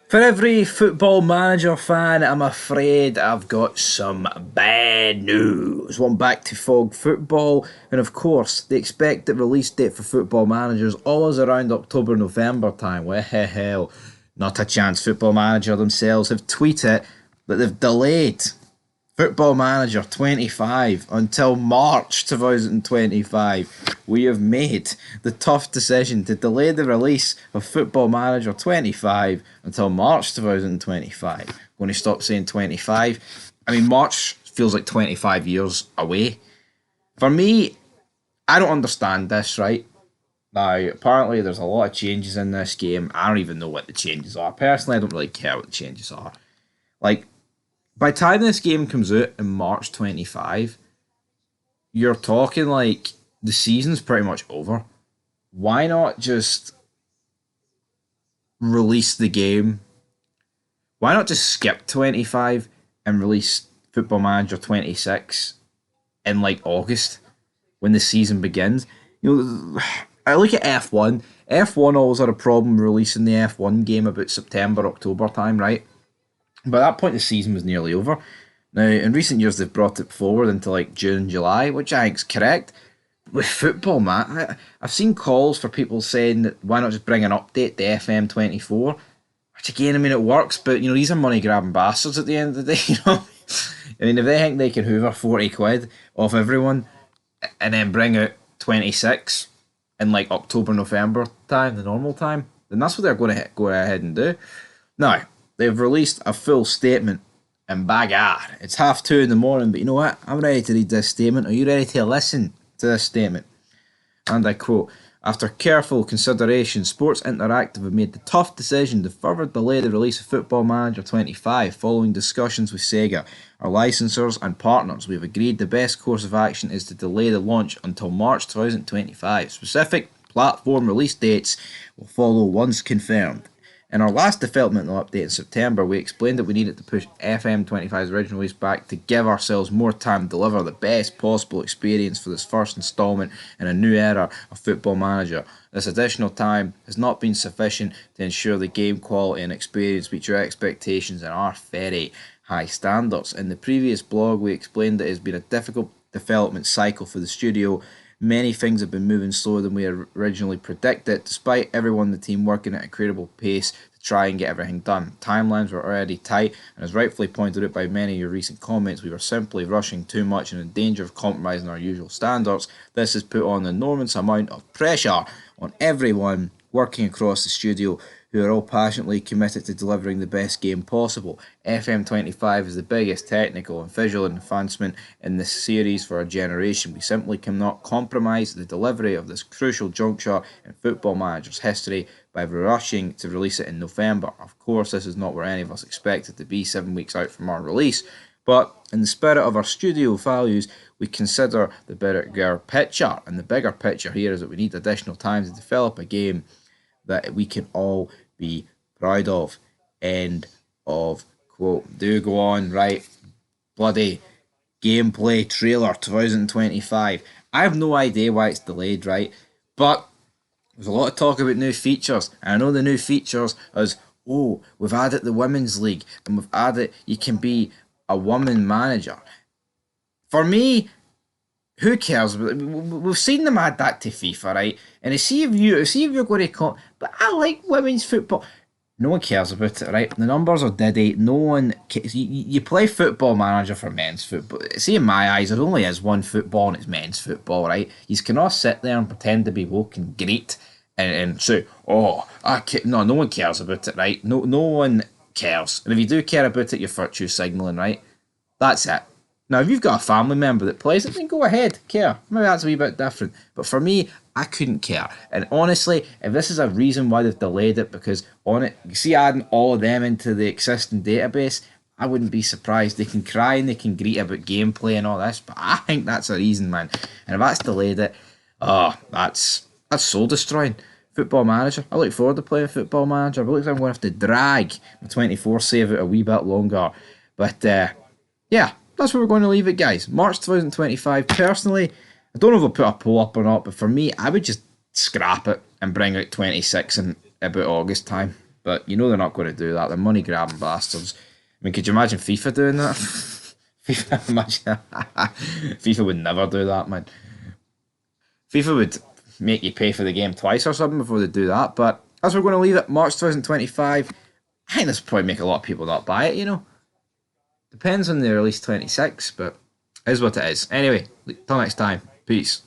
For every football manager fan, I'm afraid I've got some bad news. One back to Fog Football, and of course, the expected release date for football managers always around October, November time. Well, not a chance. Football Manager themselves have tweeted that they've delayed Football Manager 25 until March 2025. We have made the tough decision to delay the release of Football Manager 25 until March 2025. Going to stop saying 25. I mean, March feels like 25 years away. For me, I don't understand this, right? Now, apparently, there's a lot of changes in this game. I don't even know what the changes are. Personally, I don't really care what the changes are. Like, by the time this game comes out in March 25, you're talking like the season's pretty much over. Why not just release the game? Why not just skip 25 and release Football Manager 26 in like August when the season begins? I look at F1. F1 always had a problem releasing the F1 game about September, October time, right? By that point, the season was nearly over. Now, in recent years, they've brought it forward into like June, July, which I think's correct. With football, man, I've seen calls for people saying that why not just bring an update to FM24, which again, I mean, it works, but these are money grabbing bastards at the end of the day. I mean, if they think they can hoover 40 quid off everyone and then bring out 26 in like October, November time, the normal time, then that's what they're going to go ahead and do. Now, they've released a full statement, and by God, it's 2:30 in the morning, but you know what? I'm ready to read this statement. Are you ready to listen to this statement? And I quote, "After careful consideration, Sports Interactive have made the tough decision to further delay the release of Football Manager 25 following discussions with Sega, our licensors and partners. We have agreed the best course of action is to delay the launch until March 2025. Specific platform release dates will follow once confirmed. In our last developmental update in September, we explained that we needed to push FM25's original release back to give ourselves more time to deliver the best possible experience for this first installment in a new era of Football Manager. This additional time has not been sufficient to ensure the game quality and experience meet your expectations and our very high standards. In the previous blog, we explained that it has been a difficult development cycle for the studio. Many things have been moving slower than we originally predicted, despite everyone in the team working at a incredible pace to try and get everything done. Timelines were already tight, and as rightfully pointed out by many of your recent comments, we were simply rushing too much and in danger of compromising our usual standards. This has put on an enormous amount of pressure on everyone working across the studio, who are all passionately committed to delivering the best game possible. FM25 is the biggest technical and visual advancement in this series for our generation. We simply cannot compromise the delivery of this crucial juncture in Football Manager's history by rushing to release it in November. Of course, this is not where any of us expected to be 7 weeks out from our release, but in the spirit of our studio values, we consider the bigger picture, and the bigger picture here is that we need additional time to develop a game that we can all be proud of." End of quote. Do go on, right? Bloody gameplay trailer 2025. I have no idea why it's delayed, right? But there's a lot of talk about new features. And I know the new features is, oh, we've added the Women's League and we've added you can be a woman manager. For me, who cares? We've seen them add that to FIFA, right? And see if you're going to call. But I like women's football. No one cares about it, right? The numbers are diddy. No one cares. You play Football Manager for men's football. See, in my eyes, there only is one football and it's men's football, right? You cannot sit there and pretend to be woke and great and say, "Oh, no one cares about it, right? No one cares. And if you do care about it, you're virtue signaling, right? That's it. Now, if you've got a family member that plays it, then go ahead, care. Maybe that's a wee bit different. But for me, I couldn't care. And honestly, if this is a reason why they've delayed it, because on it, you see adding all of them into the existing database, I wouldn't be surprised. They can cry and they can greet about gameplay and all this, but I think that's a reason, man. And if that's delayed it, that's soul destroying. Football Manager. I look forward to playing Football Manager, but it looks like I'm going to have to drag my 24 save out a wee bit longer. But yeah, that's where we're going to leave it, guys. March 2025. Personally, I don't know if I'll put a poll up or not, but for me, I would just scrap it and bring out 26 in about August time. But you know they're not going to do that. They're money grabbing bastards. I mean, could you imagine FIFA doing that? FIFA, imagine FIFA would never do that, man. FIFA would make you pay for the game twice or something before they do that. But as we're going to leave it, March 2025, I think this will probably make a lot of people not buy it, you know. Depends on the release 26, but it is what it is. Anyway, till next time. Peace.